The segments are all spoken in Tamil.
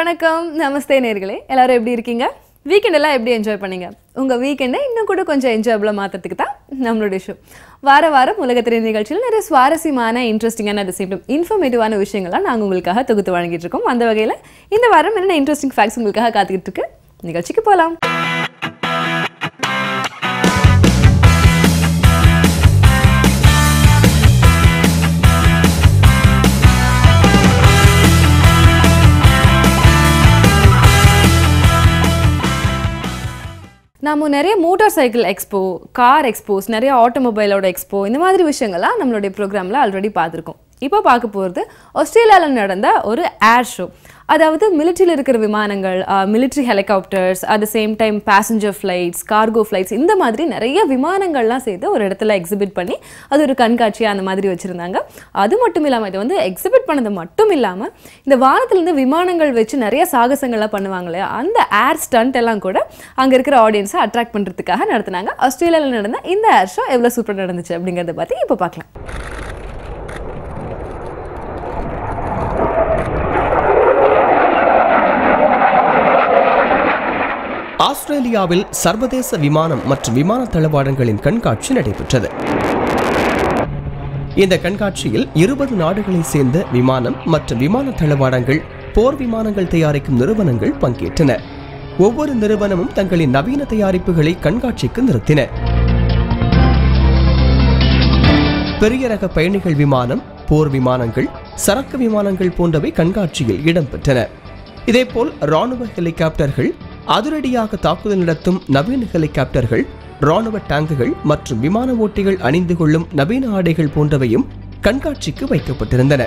வணக்கம் நமஸ்தே நேர்களே எல்லாரும் எப்படி இருக்கீங்க வீக்கெண்ட் எல்லாம் எப்படி என்ஜாய் பண்ணீங்க உங்க வீக்கெண்டை இன்னும் கூட கொஞ்சம் என்ஜாயபிளா மாத்துறதுக்கு தான் நம்மளோட ஷோ வாரம் உலகத்தின் நிகழ்ச்சியில் நிறைய சுவாரஸ்யமான இன்ட்ரெஸ்டிங்கான அட் சேம் டைம் இன்ஃபர்மேட்டிவான விஷயங்கள்லாம் நாங்கள் உங்களுக்காக தொகுத்து வழங்கிட்டு இருக்கோம் அந்த வகையில் இந்த வாரம் என்ன இன்ட்ரெஸ்டிங் ஃபேக்ட்ஸ் உங்களுக்காக காத்துக்கிட்டு இருக்கு நிகழ்ச்சிக்கு போகலாம் நம்ம நிறைய motor cycle expo car expose நிறைய ஆட்டோமொபைலோட எக்ஸ்போ இந்த மாதிரி விஷயங்கள்லாம் நம்மளுடைய ப்ரோக்ராமில் ஆல்ரெடி பார்த்துருக்கோம் இப்போ பார்க்க போகிறது ஆஸ்திரேலியாவில் நடந்த ஒரு ஏர் ஷோ அதாவது மிலிட்ரியில் இருக்கிற விமானங்கள் military helicopters at the same time passenger flights cargo flights இந்த மாதிரி நிறைய விமானங்கள்லாம் சேர்த்து ஒரு இடத்துல எக்ஸிபிட் பண்ணி அது ஒரு கண்காட்சியாக அந்த மாதிரி வச்சுருந்தாங்க அது மட்டும் இல்லாமல் இதை வந்து எக்ஸிபிட் பண்ணது மட்டும் இல்லாமல் இந்த வானத்துலேருந்து விமானங்கள் வச்சு நிறைய சாகசங்கள்லாம் பண்ணுவாங்களே அந்த ஏர் ஸ்டண்ட் எல்லாம் கூட அங்கே இருக்கிற ஆடியன்ஸை அட்ராக்ட் பண்ணுறதுக்காக நடத்தினாங்க ஆஸ்திரேலியாவில் நடந்த இந்த ஏர் ஷோ எவ்வளோ சூப்பராக நடந்துச்சு அப்படிங்கிறத பற்றி இப்போ பார்க்கலாம் ஆஸ்திரேலியாவில் சர்வதேச விமானம் மற்றும் விமான தளவாடங்களின் கண்காட்சி நடைபெற்றது. இந்த கண்காட்சியில் 20 நாடுகளைச் சேர்ந்த விமானம் மற்றும் விமான தளவாடங்கள் போர் விமானங்கள் தயாரிக்கும் நிறுவனங்கள் பங்கேற்றன. ஒவ்வொரு நிறுவனமும் தங்களின் நவீன தயாரிப்புகளை கண்காட்சிக்கு நிறுத்தின. பெரிய ரக பயணிகள் விமானம், போர் விமானங்கள், சரக்கு விமானங்கள் போன்றவை கண்காட்சியில் இடம்பெற்றன. இதேபோல் ராணுவ ஹெலிகாப்டர்கள், அதிரடியாக தாக்குதல் நடத்தும் நவீன ஹெலிகாப்டர்கள், ராணுவ டேங்குகள் மற்றும் விமான ஓட்டிகள் அணிந்து கொள்ளும் நவீன ஆடைகள் போன்றவையும் கண்காட்சிக்கு வைக்கப்பட்டிருந்தன.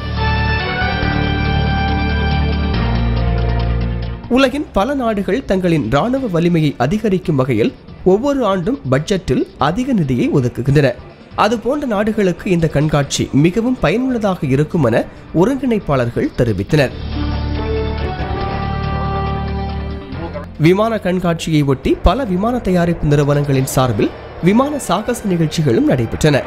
உலகின் பல நாடுகள் தங்களின் ராணுவ வலிமையை அதிகரிக்கும் வகையில் ஒவ்வொரு ஆண்டும் பட்ஜெட்டில் அதிக நிதியை ஒதுக்குகின்றன. அதுபோன்ற நாடுகளுக்கு இந்த கண்காட்சி மிகவும் பயனுள்ளதாக இருக்கும் என ஒருங்கிணைப்பாளர்கள் தெரிவித்தனர். விமான கண்காட்சியை ஒட்டி பல விமான தயாரிப்பு நிறுவனங்களின் சார்பில் விமான சாகச நிகழ்ச்சிகளும் நடைபெற்றன.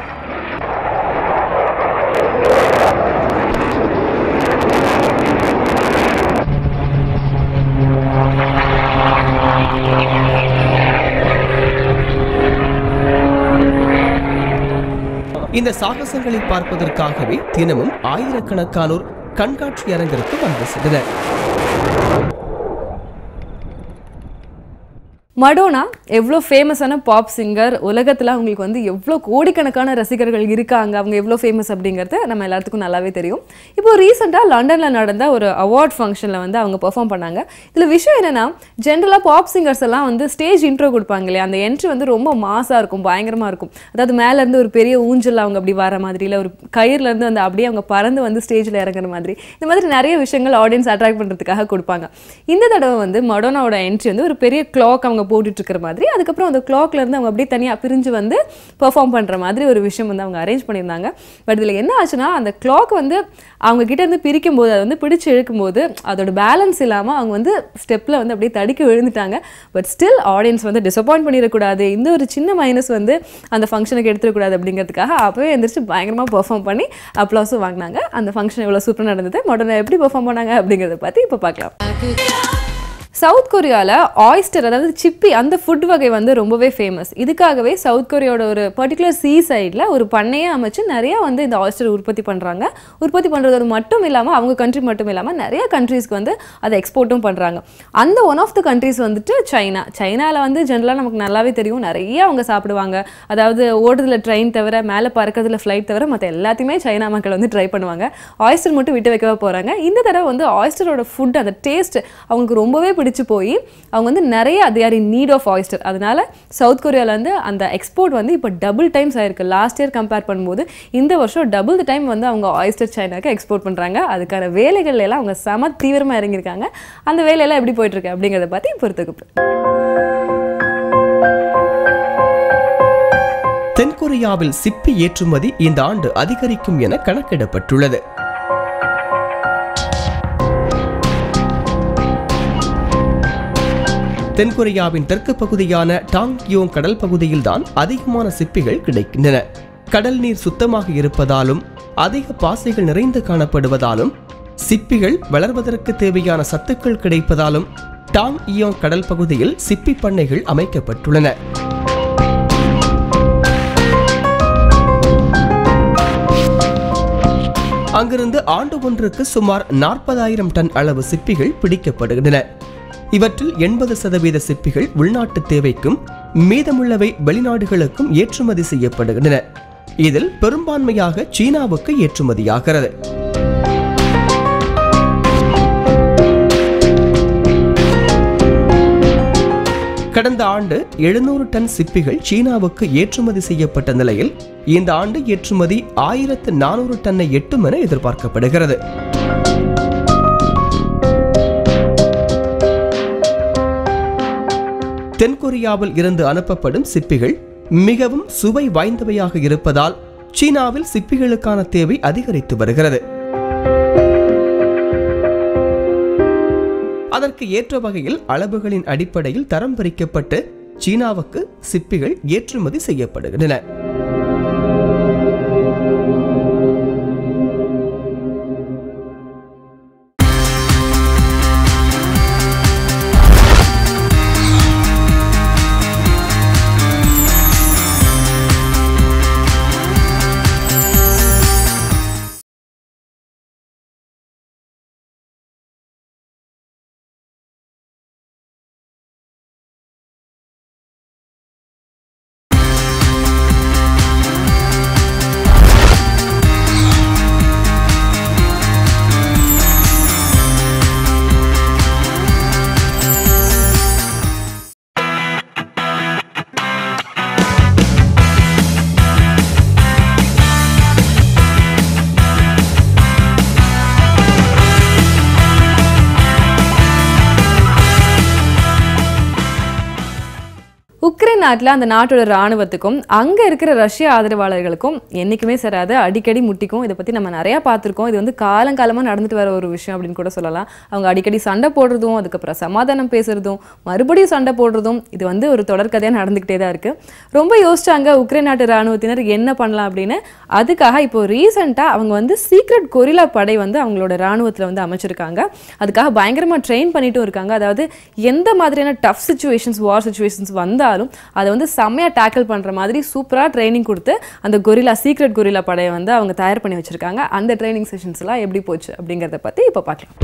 இந்த சாகசங்களை பார்ப்பதற்காகவே தினமும் ஆயிரக்கணக்கானோர் கண்காட்சி அரங்கிற்கு வந்து சென்றனர். மடோனா எவ்வளோ ஃபேமஸான பாப் சிங்கர் உலகத்தில் அவங்களுக்கு வந்து எவ்வளோ கோடிக்கணக்கான ரசிகர்கள் இருக்காங்க அவங்க எவ்வளோ ஃபேமஸ் அப்படிங்கிறது நம்ம எல்லாத்துக்கும் நல்லாவே தெரியும். இப்போ ரீசெண்டாக லண்டனில் நடந்த ஒரு அவார்ட் ஃபங்க்ஷனில் வந்து அவங்க பெர்ஃபார்ம் பண்ணாங்க. இதில் விஷயம் என்னென்னா ஜென்ரலாக பாப் சிங்கர்ஸ் எல்லாம் வந்து ஸ்டேஜ் இன்ட்ரோ கொடுப்பாங்க இல்லையா, அந்த என்ட்ரி வந்து ரொம்ப மாஸாக இருக்கும், பயங்கரமாக இருக்கும். அதாவது மேலேருந்து ஒரு பெரிய ஊஞ்சல் அவங்க அப்படி வர மாதிரி, இல்லை ஒரு கயிறுலேருந்து அந்த அப்படியே அவங்க பறந்து வந்து ஸ்டேஜில் இறங்குற மாதிரி, இந்த மாதிரி நிறைய விஷயங்கள் ஆடியன்ஸ் அட்ராக்ட் பண்ணுறதுக்காக கொடுப்பாங்க. இந்த தடவை வந்து மடோனாவோட என்ட்ரி வந்து ஒரு பெரிய கிளாக் அவங்க போட்டுட்டு இருக்கிற மாதிரி, அதுக்கப்புறம் அந்த கிளாக்ல இருந்து அவங்க அப்படியே தனியாக பிரிஞ்சு வந்து பெர்ஃபார்ம் பண்ணுற மாதிரி ஒரு விஷயம் வந்து அவங்க அரேஞ்ச் பண்ணியிருந்தாங்க. பட் இதில் என்ன ஆச்சுன்னா அந்த கிளாக் வந்து அவங்க கிட்ட இருந்து பிரிக்கும் போது அதை வந்து பிடிச்சு இழுக்கும் போது அதோட பேலன்ஸ் இல்லாமல் அவங்க வந்து ஸ்டெப்பில் வந்து அப்படியே தடுக்கி விழுந்துட்டாங்க. பட் ஸ்டில் ஆடியன்ஸ் வந்து டிசப்பாயிண்ட் பண்ணிடக்கூடாது, இந்த ஒரு சின்ன மைனஸ் வந்து அந்த ஃபங்க்ஷனுக்கு எடுத்துடக்கூடாது அப்படிங்கிறதுக்காக அப்போவே எந்திரிச்சு பயங்கரமாக பெர்ஃபார்ம் பண்ணி அப்ளாஸும் வாங்கினாங்க. அந்த ஃபங்க்ஷன் எவ்வளோ சூப்பராக நடந்தது, மொடனா எப்படி பெர்ஃபார்ம் பண்ணாங்க அப்படிங்கிறத பற்றி இப்போ பார்க்கலாம். சவுத் கொரியாவில் ஆயிஸ்டர் அதாவது சிப்பி அந்த ஃபுட் வகை வந்து ரொம்பவே ஃபேமஸ். இதுக்காகவே சவுத் கொரியாவோட ஒரு பர்டிகுலர் சீ சைடில் ஒரு பண்ணையே அமைச்சு நிறையா வந்து இந்த ஆயிஸ்டர் உற்பத்தி பண்ணுறாங்க. உற்பத்தி பண்ணுறது மட்டும் இல்லாமல் அவங்க கண்ட்ரி மட்டும் இல்லாமல் நிறைய கண்ட்ரீஸ்க்கு வந்து அதை எக்ஸ்போர்ட்டும் பண்ணுறாங்க. அந்த ஒன் ஆஃப் த கண்ட்ரீஸ் வந்துட்டு சைனாவில் வந்து ஜென்ரலாக நமக்கு நல்லாவே தெரியும், நிறைய அவங்க சாப்பிடுவாங்க. அதாவது ஓடுறதுல ட்ரெயின் தவிர, மேலே பறக்கிறதுல ஃப்ளைட் தவிர மற்ற எல்லாத்தையுமே சைனா மக்கள் வந்து ட்ரை பண்ணுவாங்க. ஆயிஸ்டர் மட்டும் விட்டு வைக்கவே போகிறாங்க. இந்த தடவை வந்து ஆயிஸ்டரோட ஃபுட் அந்த டேஸ்ட் அவங்களுக்கு ரொம்பவே பிடிச்சி போய் அவங்க வந்து நிறைய they are in need of oyster. அதனால சவுத் கொரியால இருந்து அந்த எக்ஸ்போர்ட் வந்து இப்போ டபுள் டைம்ஸ் ஆயிருக்கு. லாஸ்ட் இயர் கம்பேர் பண்ணும்போது இந்த வருஷம் டபுள் த டைம் வந்து அவங்க ஆயிஸ்டர் சைனாக்கு எக்ஸ்போர்ட் பண்ணுறாங்க. அதுக்கான வேலைகள் எல்லாம் அவங்க செம தீவிரமாக இறங்கியிருக்காங்க. அந்த வேலையெல்லாம் எப்படி போயிட்டு இருக்கு அப்படிங்கிறத பற்றி பொறுத்துக்கு. தென்கொரியாவில் சிப்பி ஏற்றுமதி இந்த ஆண்டு அதிகரிக்கும் என கணக்கிடப்பட்டுள்ளது. தென்கொரியாவின் தெற்கு பகுதியான டாங்யோங் கடல் பகுதியில்தான் அதிகமான சிப்பிகள் கிடைக்கின்றன. கடல் நீர் சுத்தமாக இருப்பதாலும் அதிக பாசைகள் நிறைந்து காணப்படுவதாலும் சிப்பிகள் வளர்வதற்கு தேவையான சத்துக்கள் கிடைப்பதாலும் டாங் இயோங் கடல் பகுதியில் சிப்பி பண்ணைகள் அமைக்கப்பட்டுள்ளன. அங்கிருந்து ஆண்டு ஒன்றுக்கு சுமார் 40,000 டன் அளவு சிப்பிகள் பிடிக்கப்படுகின்றன. இவற்றில் 80% சிப்பிகள் உள்நாட்டு தேவைக்கும் மீதமுள்ளவை வெளிநாடுகளுக்கும் ஏற்றுமதி செய்யப்படுகின்றன. இதில் பெரும்பான்மையாக சீனாவுக்கு ஏற்றுமதியாகிறது. கடந்த ஆண்டு 700 டன் சிப்பிகள் சீனாவுக்கு ஏற்றுமதி செய்யப்பட்ட நிலையில் இந்த ஆண்டு ஏற்றுமதி 1400 டன்னை எட்டும் என எதிர்பார்க்கப்படுகிறது. தென்கொரியாவில் இருந்து அனுப்பப்படும் சிப்பிகள் மிகவும் சுவை வாய்ந்தவையாக இருப்பதால் சீனாவில் சிப்பிகளுக்கான தேவை அதிகரித்து வருகிறது. அதற்கு ஏற்ற வகையில் அளவுகளின் அடிப்படையில் தரம் பிரிக்கப்பட்டு சீனாவுக்கு சிப்பிகள் ஏற்றுமதி செய்யப்படுகின்றன. உக்ரைன் நாட்டில் அந்த நாட்டோட ராணுவத்துக்கும் அங்கே இருக்கிற ரஷ்ய ஆதரவாளர்களுக்கும் என்றைக்குமே சராது, அடிக்கடி முட்டிக்கும். இதை பற்றி நம்ம நிறையா பார்த்துருக்கோம். இது வந்து காலங்காலமாக நடந்துட்டு வர ஒரு விஷயம் அப்படின்னு கூட சொல்லலாம். அவங்க அடிக்கடி சண்டை போடுறதும், அதுக்கப்புறம் சமாதானம் பேசுறதும், மறுபடியும் சண்டை போடுறதும், இது வந்து ஒரு தொடர்கதையாக நடந்துக்கிட்டே தான் இருக்குது. ரொம்ப யோசிச்சாங்க உக்ரைன் நாட்டு ராணுவத்தினர் என்ன பண்ணலாம் அப்படின்னு. அதுக்காக இப்போ ரீசெண்டாக அவங்க வந்து சீக்ரெட் கொரில்லா படை வந்து அவங்களோட ராணுவத்தில் வந்து அமைச்சிருக்காங்க. அதுக்காக பயங்கரமாக ட்ரெயின் பண்ணிட்டும் இருக்காங்க. அதாவது எந்த மாதிரியான டஃப் சுச்சுவேஷன்ஸ், வார் சுச்சுவேஷன்ஸ் வந்தாலும் அதை வந்து செம்மையாக டேக்கிள் பண்ணுற மாதிரி சூப்பராக ட்ரைனிங் கொடுத்து அந்த கொரில்லா, சீக்ரெட் கொரில்லா படையை வந்து அவங்க தயார் பண்ணி வச்சுருக்காங்க. அந்த ட்ரைனிங் செஷன்ஸ்லாம் எப்படி போச்சு அப்படிங்கிறத பற்றி இப்போ பார்க்கலாம்.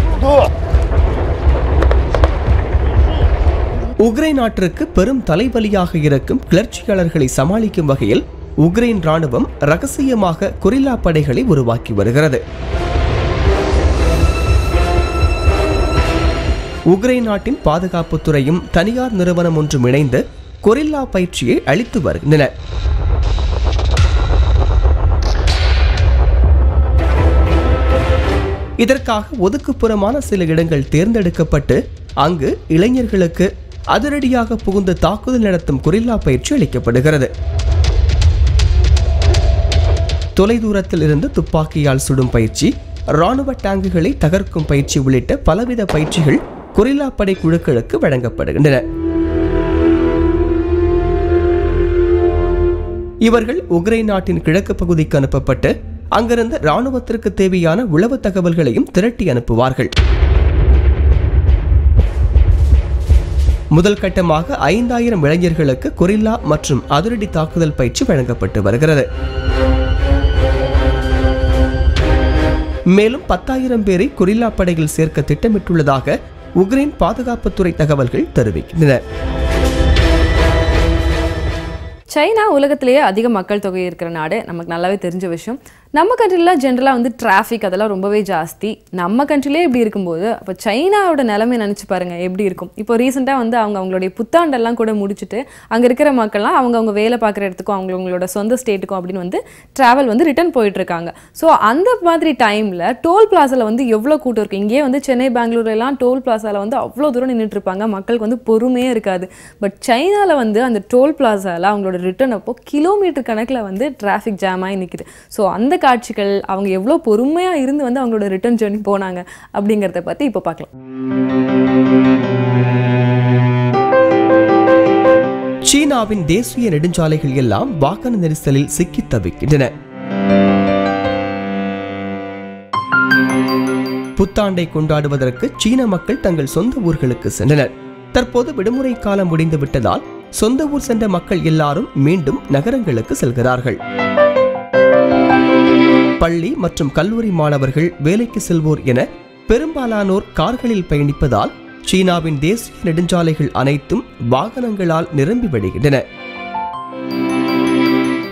உக்ரைன் நாட்டிற்கு பெரும் தலைவலியாக இருக்கும் கிளர்ச்சியாளர்களை சமாளிக்கும் வகையில் உக்ரைன் ராணுவம் ரகசியமாக கொரில்லா படைகளை உருவாக்கி வருகிறது. உக்ரைன் நாட்டின் பாதுகாப்புத்துறையும் தனியார் நிறுவனம் ஒன்றும் இணைந்து கொரில்லா பயிற்சியை அளித்து வருகின்றன. இதற்காக ஒதுக்குப்புறமான சில இடங்கள் தேர்ந்தெடுக்கப்பட்டு அங்கு இளைஞர்களுக்கு அதிரடியாக புகுந்து தாக்குதல் நடத்தும் கொரில்லா பயிற்சி அளிக்கப்படுகிறது. தொலைதூரத்தில் இருந்து துப்பாக்கியால் சுடும் பயிற்சி, ராணுவ டேங்குகளை தகர்க்கும் பயிற்சி உள்ளிட்ட பலவித பயிற்சிகள் கொரில்லா படை குழுக்களுக்கு வழங்கப்படுகின்றன. இவர்கள் உக்ரைன் நாட்டின் கிழக்கு பகுதிக்கு அனுப்பப்பட்டு அங்கிருந்து ராணுவத்திற்கு தேவையான உளவு தகவல்களையும் திரட்டி அனுப்புவார்கள். முதல் கட்டமாக 5000 இளைஞர்களுக்கு கொரில்லா மற்றும் அதிரடி தாக்குதல் பயிற்சி வழங்கப்பட்டு வருகிறது. மேலும் 10,000 பேரை கொரில்லா படையில் சேர்க்க திட்டமிட்டுள்ளதாக உக்ரைன் பாதுகாப்புத்துறை தகவல்கள் தெரிவிக்கின்றன. சைனா உலகத்திலேயே அதிக மக்கள் தொகை இருக்கிற நாடு, நமக்கு நல்லாவே தெரிஞ்ச விஷயம். நம்ம கண்ட்ரிலாம் ஜென்ரலாக வந்து டிராஃபிக் அதெல்லாம் ரொம்பவே ஜாஸ்தி. நம்ம கண்ட்ரிலே இப்படி இருக்கும்போது அப்போ சைனாவோட நிலைமை நினச்சி பாருங்கள் எப்படி இருக்கும். இப்போ ரீசெண்டாக வந்து அவங்களுடைய புத்தாண்டெல்லாம் கூட முடிச்சுட்டு அங்கே இருக்கிற மக்கள்லாம் அவங்க வேலை பார்க்குற இடத்துக்கும் அவங்களோட சொந்த ஸ்டேட்டுக்கும் அப்படின்னு வந்து ட்ராவல் வந்து ரிட்டர்ன் போயிட்டுருக்காங்க. ஸோ அந்த மாதிரி டைமில் டோல் பிளாஸாவில் வந்து எவ்வளோ கூட்டம் இருக்குது. இங்கேயே வந்து சென்னை, பெங்களூர்லாம் டோல் பிளாஸாவில் வந்து அவ்வளோ தூரம் நின்றுட்டு இருப்பாங்க. மக்களுக்கு வந்து பொறுமையே இருக்காது. பட் சைனாவில் வந்து அந்த டோல் பிளாஸாவில் அவங்களோட ரிட்டர்ன் அப்போ கிலோமீட்டர் கணக்கில் வந்து டிராஃபிக் ஜாம் ஆகி நிற்கிது. ஸோ அந்த காட்சிகள், அவங்க எவ்வளோ பொறுமையாக இருந்து வந்து அவங்களோட ரிட்டர்ன் ஜர்னி போனாங்க அப்படிங்கிறத பற்றி இப்போ பார்க்கலாம். சீனாவின் தேசிய நெடுஞ்சாலைகள் எல்லாம் வாகன நெரிசலில் சிக்கி தவிக்கின்றன. புத்தாண்டை கொண்டாடுவதற்கு சீன மக்கள் தங்கள் சொந்த ஊர்களுக்கு சென்றனர். தற்போது விடுமுறை காலம் முடிந்து விட்டதால் சொந்த ஊர் சென்ற மக்கள் எல்லாரும் மீண்டும் நகரங்களுக்கு செல்கிறார்கள். பள்ளி மற்றும் கல்லூரி மாணவர்கள், வேலைக்கு செல்வோர் என பெரும்பாலானோர் கார்களில் பயணிப்பதால் சீனாவின் தேசிய நெடுஞ்சாலைகள் அனைத்தும் வாகனங்களால் நிரம்பி வழிகின்றன.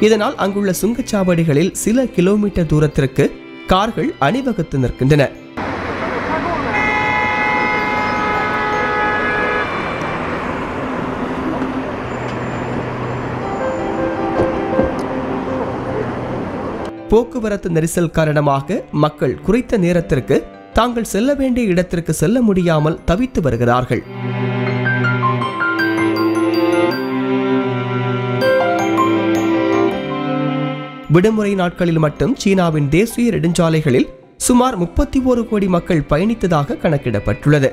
இதனால் அங்குள்ள சுங்கச்சாவடிகளில் சில கிலோமீட்டர் தூரத்திற்கு கார்கள் அணிவகுத்து நிற்கின்றன. போக்குவரத்து நெரிசல் காரணமாக மக்கள் குறித்த நேரத்திற்கு தாங்கள் செல்ல வேண்டிய இடத்திற்கு செல்ல முடியாமல் தவித்து வருகிறார்கள். விடுமுறை நாட்களில் மட்டும் சீனாவின் தேசிய நெடுஞ்சாலைகளில் சுமார் 31 கோடி மக்கள் பயணித்ததாக கணக்கிடப்பட்டுள்ளது.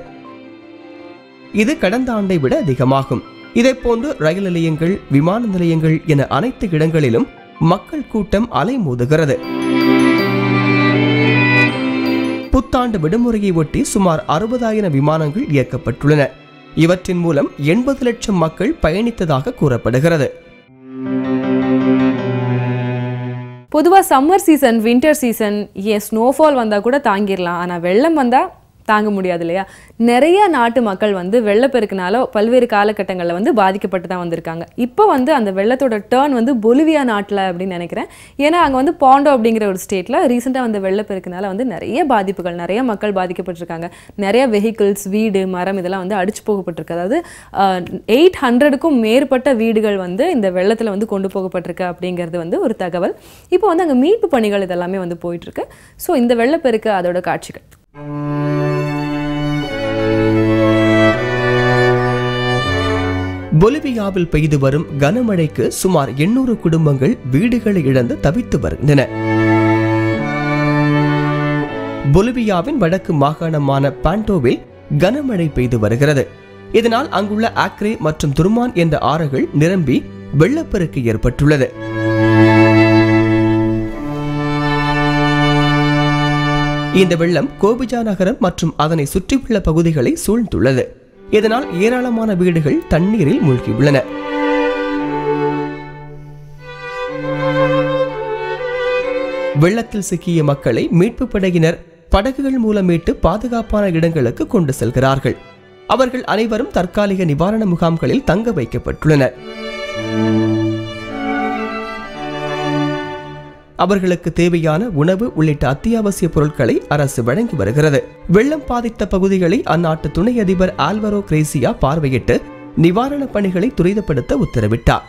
இது கடந்த ஆண்டை விட அதிகமாகும். இதேபோன்று ரயில் நிலையங்கள், விமான நிலையங்கள் என அனைத்து இடங்களிலும் மக்கள் கூட்டம் அலைமோதுகிறது. புத்தாண்டு விடுமுறையை ஒட்டி சுமார் 60,000 விமானங்கள் இயக்கப்பட்டுள்ளன. இவற்றின் மூலம் 80 லட்சம் மக்கள் பயணித்ததாக கூறப்படுகிறது. பொதுவாக summer season, winter season, snowfall வந்தால் கூட தாங்கிடலாம். ஆனால் வெள்ளம் வந்தால் தாங்க முடியாது இல்லையா? நிறைய நாட்டு மக்கள் வந்து வெள்ளப்பெருக்குனால பல்வேறு காலகட்டங்களில் வந்து பாதிக்கப்பட்டு தான் வந்திருக்காங்க. இப்போ வந்து அந்த வெள்ளத்தோட டேர்ன் வந்து பொலிவியா நாட்டில் அப்படின்னு நினைக்கிறேன். ஏன்னா அங்கே வந்து பாண்டோ அப்படிங்கிற ஒரு ஸ்டேட்டில் ரீசெண்டாக வந்த வெள்ளப்பெருக்குனால வந்து நிறைய பாதிப்புகள், நிறைய மக்கள் பாதிக்கப்பட்டிருக்காங்க. நிறைய வெஹிக்கிள்ஸ், வீடு, மரம் இதெல்லாம் வந்து அடிச்சு போகப்பட்டிருக்கு. அதாவது 800க்கும் மேற்பட்ட வீடுகள் வந்து இந்த வெள்ளத்தில் வந்து கொண்டு போகப்பட்டிருக்கு அப்படிங்கிறது வந்து ஒரு தகவல். இப்போ வந்து அங்கே மீட்பு பணிகள் இதெல்லாமே வந்து போயிட்டுருக்கு. ஸோ இந்த வெள்ளப்பெருக்கு அதோட காட்சிகள். பொலிவியாவில் பெய்து வரும் கனமழைக்கு சுமார் 800 குடும்பங்கள் வீடுகளை இழந்து தவித்து வருகின்றன. பொலிவியாவின் வடக்கு மாகாணமான பாண்டோவில் கனமழை பெய்து வருகிறது. இதனால் அங்குள்ள ஆக்ரே மற்றும் துர்மான் என்ற ஆறுகள் நிரம்பி வெள்ளப்பெருக்கு ஏற்பட்டுள்ளது. இந்த வெள்ளம் கோபிஜா நகரம் மற்றும் அதனை சுற்றியுள்ள பகுதிகளை சூழ்ந்துள்ளது. இதனால் ஏராளமான வீடுகள் தண்ணீரில் மூழ்கியுள்ளன. வெள்ளத்தில் சிக்கிய மக்களை மீட்பு படையினர் படகுகள் மூலம் மீட்டு பாதுகாப்பான இடங்களுக்கு கொண்டு செல்கிறார்கள். அவர்கள் அனைவரும் தற்காலிக நிவாரண முகாம்களில் தங்க வைக்கப்பட்டுள்ளனர். அவர்களுக்கு தேவையான உணவு உள்ளிட்ட அத்தியாவசிய பொருட்களை அரசு வழங்கி வருகிறது. வெள்ளம் பாதித்த பகுதிகளை அந்நாட்டு துணை அதிபர் ஆல்வரோ கிரேசியா பார்வையிட்டு நிவாரண பணிகளை துரிதப்படுத்த உத்தரவிட்டார்.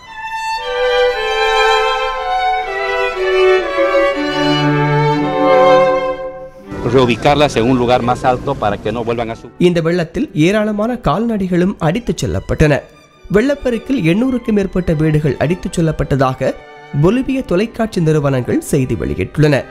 இந்த வெள்ளத்தில் ஏராளமான கால்நடைகளும் அடித்துச் செல்லப்பட்டன. வெள்ளப்பெருக்கில் 800க்கும் மேற்பட்ட வீடுகள் அடித்துச் செல்லப்பட்டதாக பொலிவிய தொலைக்காட்சி நிறுவனங்கள் செய்தி வெளியிட்டுள்ளன.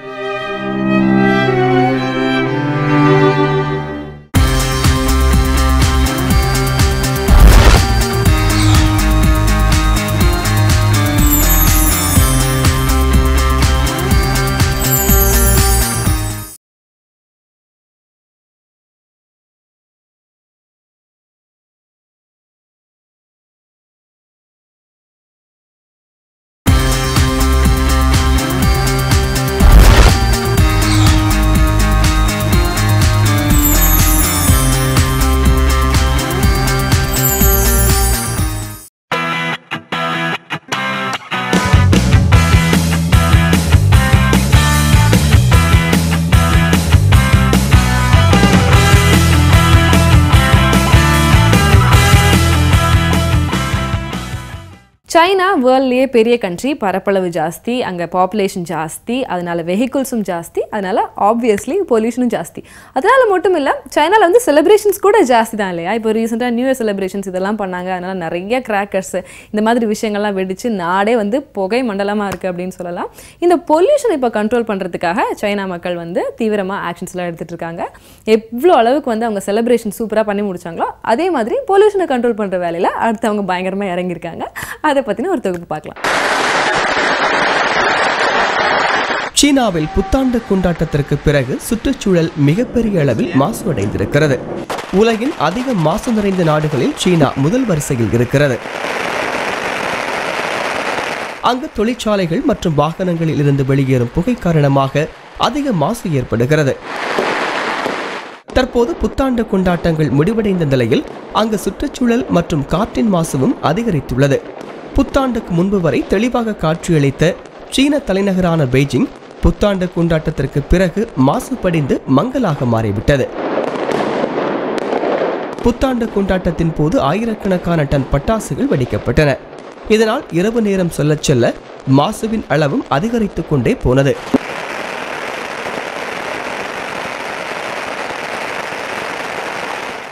சைனா வேர்ல்ட்லேயே பெரிய கண்ட்ரி, பரப்பளவு ஜாஸ்தி, அங்கே பாப்புலேஷன் ஜாஸ்தி, அதனால வெஹிக்கிள்ஸும் ஜாஸ்தி, அதனால ஆப்வியஸ்லி பொல்யூஷனும் ஜாஸ்தி. அதனால மட்டும் இல்லை, சைனாவில் வந்து செலிப்ரேஷன்ஸ் கூட ஜாஸ்தி தான் இல்லையா? இப்போ ரீசெண்டாக நியூ இயர் செலிப்ரேஷன்ஸ் இதெல்லாம் பண்ணாங்க. அதனால நிறைய கிராக்கர்ஸ் இந்த மாதிரி விஷயங்கள்லாம் வெடிச்சு நாடே வந்து புகை மண்டலமாக இருக்குது அப்படின்னு சொல்லலாம். இந்த பொல்யூஷன் இப்போ கண்ட்ரோல் பண்ணுறதுக்காக சைனா மக்கள் வந்து தீவிரமாக ஆக்ஷன்ஸ்லாம் எடுத்துகிட்டு இருக்காங்க. எவ்வளோ அளவுக்கு வந்து அவங்க செலிப்ரேஷன் சூப்பராக பண்ணி முடிச்சாங்களோ அதே மாதிரி பொல்யூஷனை கண்ட்ரோல் பண்ணுற வேலையில் அடுத்து அவங்க பயங்கரமாக இறங்கியிருக்காங்க. அதை பற்றின ஒரு தொகுப்பு பார்க்கலாம். சீனாவில் புத்தாண்டு கொண்டாட்டத்திற்கு பிறகு சுற்றுச்சூழல் மிகப்பெரிய அளவில் மாசுஅடைந்திருக்கிறது. உலகின் அதிக மாசு நிறைந்த நாடுகளில் சீனா முதல் வரிசையில் இருக்கிறது. அங்கு தொழிற்சாலைகள் மற்றும் வாகனங்களில் இருந்து வெளியேறும் புகை காரணமாக அதிக மாசு ஏற்படுகிறது. தற்போது புத்தாண்டு கொண்டாட்டங்கள் முடிவடைந்த நிலையில் அங்கு சுற்றுச்சூழல் மற்றும் காற்றின் மாசுவும் அதிகரித்துள்ளது. புத்தாண்டுக்கு முன்பு வரை தெளிவாக காட்சியளித்த சீன தலைநகரான பெய்ஜிங் புத்தாண்டு கொண்டாட்டத்திற்கு பிறகு மாசுபடிந்து மங்கலாக மாறிவிட்டது. புத்தாண்டு கொண்டாட்டத்தின் போது ஆயிரக்கணக்கான டன் பட்டாசுகள் வெடிக்கப்பட்டன. இதனால் இரவு நேரம் சொல்ல செல்ல மாசுவின் அளவும் அதிகரித்துக் கொண்டே போனது.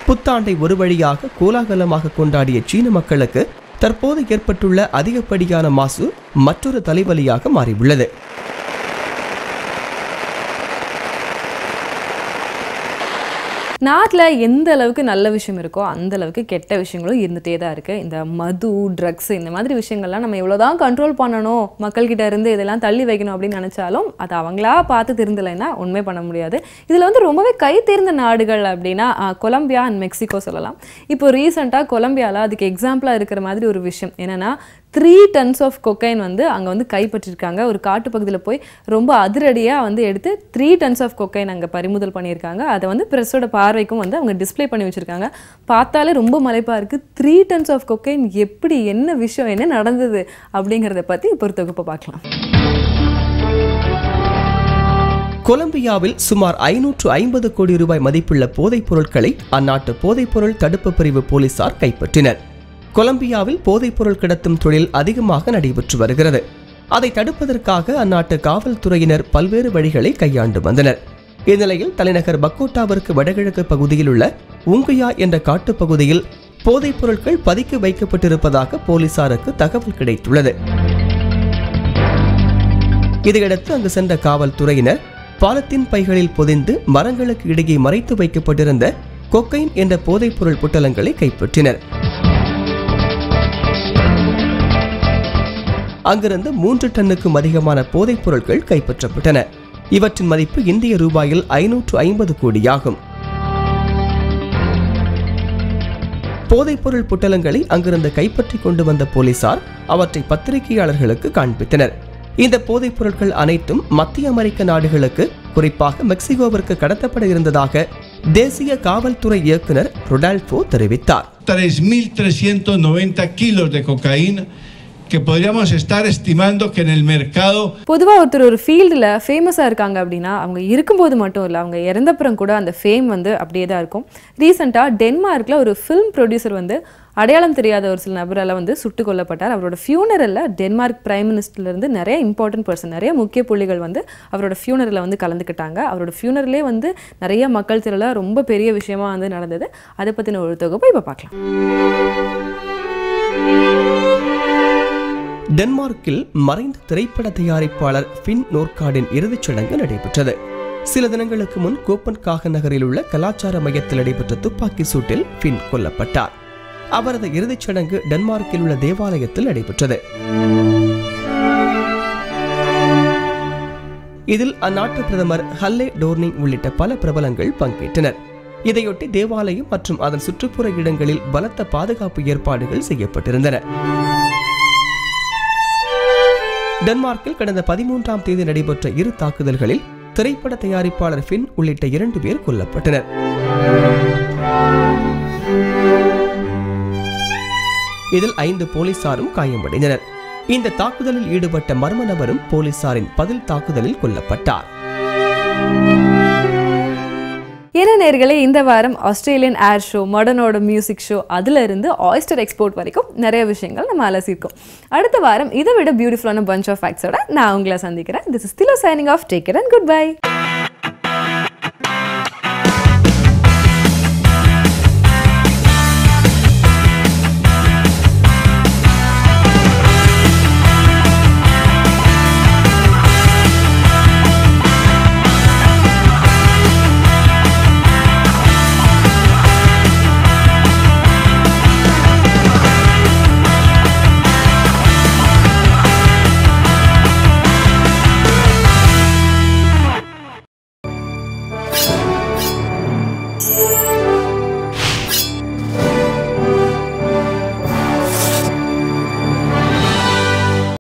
புத்தாண்டை ஒரு வழியாக கோலாகலமாக கொண்டாடிய சீன மக்களுக்கு தற்போது ஏற்பட்டுள்ள அதிகப்படியான மாசு மற்றொரு தலைவலியாக மாறியுள்ளது. நாட்டில் எந்த அளவுக்கு நல்ல விஷயம் இருக்கோ அந்த அளவுக்கு கெட்ட விஷயங்களும் இருந்துகிட்டே தான் இருக்குது. இந்த மது, ட்ரக்ஸ் இந்த மாதிரி விஷயங்கள்லாம் நம்ம எவ்வளோதான் கண்ட்ரோல் பண்ணணும், மக்கள்கிட்ட இருந்து இதெல்லாம் தள்ளி வைக்கணும் அப்படின்னு நினச்சாலும் அதை அவங்களா பார்த்து திருந்தலைன்னா உண்மை பண்ண முடியாது. இதில் வந்து ரொம்பவே கை தேர்ந்த நாடுகள் அப்படின்னா கொலம்பியா அண்ட் மெக்சிகோ சொல்லலாம். இப்போ ரீசெண்டாக கொலம்பியாவில் அதுக்கு எக்ஸாம்பிளாக இருக்கிற மாதிரி ஒரு விஷயம் என்னென்னா 3 tons ஆஃப் கொக்கைன் வந்து அங்கே வந்து கைப்பற்றிருக்காங்க. ஒரு காட்டு பகுதியில் போய் ரொம்ப அதிரடியாக வந்து எடுத்து 3 tons ஆஃப் கொக்கைன் அங்கே பறிமுதல் பண்ணியிருக்காங்க. அதை வந்து பிரஸோட பார்வைக்கும் வந்து அவங்க டிஸ்பிளே பண்ணி வச்சுருக்காங்க. பார்த்தாலே ரொம்ப மலைப்பாக இருக்குது. 3 tons ஆஃப் கொக்கைன் எப்படி, என்ன விஷயம், என்ன நடந்தது அப்படிங்கிறத பற்றி இப்போ ஒரு தொகுப்பை பார்க்கலாம். கொலம்பியாவில் சுமார் 550 கோடி ரூபாய் மதிப்புள்ள போதைப் பொருட்களை அந்நாட்டு போதைப்பொருள் தடுப்பு பிரிவு போலீசார் கைப்பற்றினர். கொலம்பியாவில் போதைப்பொருள் கடத்தும் தொழில் அதிகமாக நடைபெற்று வருகிறது. அதை தடுப்பதற்காக அந்நாட்டு காவல்துறையினர் பல்வேறு வழிகளை கையாண்டு வந்தனர். இந்நிலையில் தலைநகர் பக்கோட்டாவிற்கு வடகிழக்கு பகுதியில் உள்ள உங்குயா என்ற காட்டுப்பகுதியில் போதைப் பொருட்கள் பதுக்கி வைக்கப்பட்டிருப்பதாக போலீசாருக்கு தகவல் கிடைத்துள்ளது. இதையடுத்து அங்கு சென்ற காவல்துறையினர் பாலத்தின் பைகளில் பொதிந்து மரங்களுக்கு இடையே மறைத்து வைக்கப்பட்டிருந்த கொக்கைன் என்ற போதைப் பொருள் பொட்டலங்களை கைப்பற்றினர். அங்கிருந்து 3 டன்னுக்கும் அதிகமான போதைப் பொருட்கள் கைப்பற்றப்பட்டன. இவற்றின் மதிப்பு இந்திய ரூபாயில் 550 கோடியாகும். போதைப்பொருள் பொட்டலங்களை அங்கிருந்து கைப்பற்றி கொண்டு வந்த போலீசார் அவற்றை பத்திரிகையாளர்களுக்கு காண்பித்தனர். இந்த போதைப் பொருட்கள் அனைத்தும் மத்திய அமெரிக்க நாடுகளுக்கு, குறிப்பாக மெக்சிகோவிற்கு கடத்தப்பட இருந்ததாக தேசிய காவல்துறை இயக்குனர் ரொடால்ஃபோ தெரிவித்தார். 3.390 kilos de cocaína que podríamos estar estimando que en el mercado. பொதுவாக ஒருத்தர் ஒரு ஃபீல்டில் ஃபேமஸாக இருக்காங்க அப்படின்னா அவங்க இருக்கும்போது மட்டும் இல்லை, அவங்க இறந்தப்புறம் கூட அந்த ஃபேம் வந்து அப்படியே தான் இருக்கும். ரீசெண்டாக டென்மார்க்கில் ஒரு ஃபிலிம் ப்ரொடியூசர் வந்து அடையாளம் தெரியாத ஒரு சில நபரால் வந்து சுட்டு கொல்லப்பட்டார். அவரோட ஃபியூனரலில் டென்மார்க் பிரைம் மினிஸ்டர்லேருந்து நிறைய இம்பார்ட்டன்ட் பர்சன், நிறைய முக்கிய புள்ளிகள் வந்து அவரோட ஃபியூனரில் வந்து கலந்துக்கிட்டாங்க. அவரோட ஃபியூனரலே வந்து நிறைய மக்கள் திரளாக ரொம்ப பெரிய விஷயமா வந்து நடந்தது. அதை பற்றின ஒரு தொகுப்பை இப்போ பார்க்கலாம். டென்மார்க்கில் மறைந்த திரைப்பட தயாரிப்பாளர் ஃபின் நோர்கார்டின் இறுதிச் சடங்கு நடைபெற்றது. சில தினங்களுக்கு முன் கோப்பன்காகன் நகரில் உள்ள கலாச்சார மையத்தில் நடைபெற்ற துப்பாக்கி சூட்டில் ஃபின் கொல்லப்பட்டார். அவரது இறுதிச் சடங்கு டென்மார்க்கில் உள்ள தேவாலயத்தில் நடைபெற்றது. இதில் அந்நாட்டு பிரதமர் ஹல்லே டோர்னிங் உள்ளிட்ட பல பிரபலங்கள் பங்கேற்றனர். இதையொட்டி தேவாலயம் மற்றும் அதன் சுற்றுப்புற இடங்களில் பலத்த பாதுகாப்பு ஏற்பாடுகள் செய்யப்பட்டிருந்தன. டென்மார்க்கில் கடந்த 13ஆம் தேதி நடைபெற்ற 2 தாக்குதல்களில் திரைப்பட தயாரிப்பாளர் ஃபின் உள்ளிட்ட 2 பேர் கொல்லப்பட்டனர். இதில் 5 போலீசாரும் காயமடைந்தனர். இந்த தாக்குதலில் ஈடுபட்ட மர்ம நபரும் போலீசாரின் பதில் தாக்குதலில் கொல்லப்பட்டார். என்ன நேயர்களே, இந்த வாரம் ஆஸ்திரேலியன் ஏர் ஷோ, மாடர்னோட மியூசிக் ஷோ, அதுல இருந்து ஆயிஸ்டர் எக்ஸ்போர்ட் வரைக்கும் நிறைய விஷயங்கள் நம்ம அலசிருக்கோம். அடுத்த வாரம் இதை விட பியூட்டிஃபுல்லான பஞ்ச் ஆஃப் ஃபேக்ட்ஸோட நான் உங்களை சந்திக்கிறேன். This is திலோ signing off. Take care and good bye.